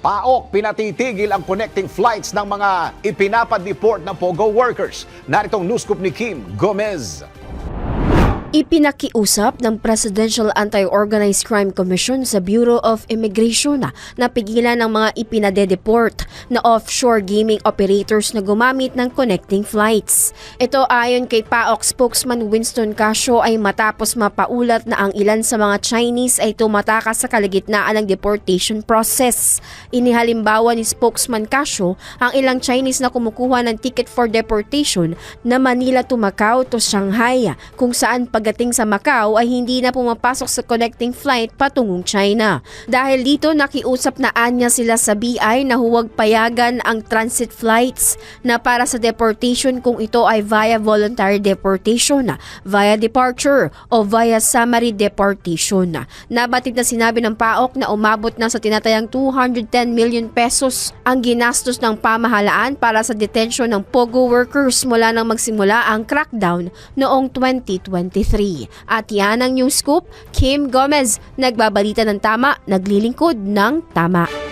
PAOK pinatitigil ang connecting flights ng mga ipinapa-deport ng POGO workers. Naritong news scoop ni Kim Gomez. Ipinakiusap ng Presidential Anti-Organized Crime Commission sa Bureau of Immigration na pigilan ng mga ipinade-deport na offshore gaming operators na gumamit ng connecting flights. Ito ayon kay PAOK spokesman Winston Casio ay matapos mapaulat na ang ilan sa mga Chinese ay tumatakas sa kalagitnaan ng deportation process. Inihalimbawa ni spokesman Casio ang ilang Chinese na kumukuha ng ticket for deportation na Manila to Macau to Shanghai, kung saan pagdating sa Macau ay hindi na pumapasok sa connecting flight patungong China. Dahil dito nakiusap na anya sila sa BI na huwag payagan ang transit flights na para sa deportation kung ito ay via voluntary deportation, via departure o via summary deportation. Nabatid na sinabi ng PAOK na umabot na sa tinatayang 210 million pesos ang ginastos ng pamahalaan para sa detention ng POGO workers mula nang magsimula ang crackdown noong 2023. At yan ang News Scoop. Kim Gomez, nagbabalita ng tama, naglilingkod ng tama.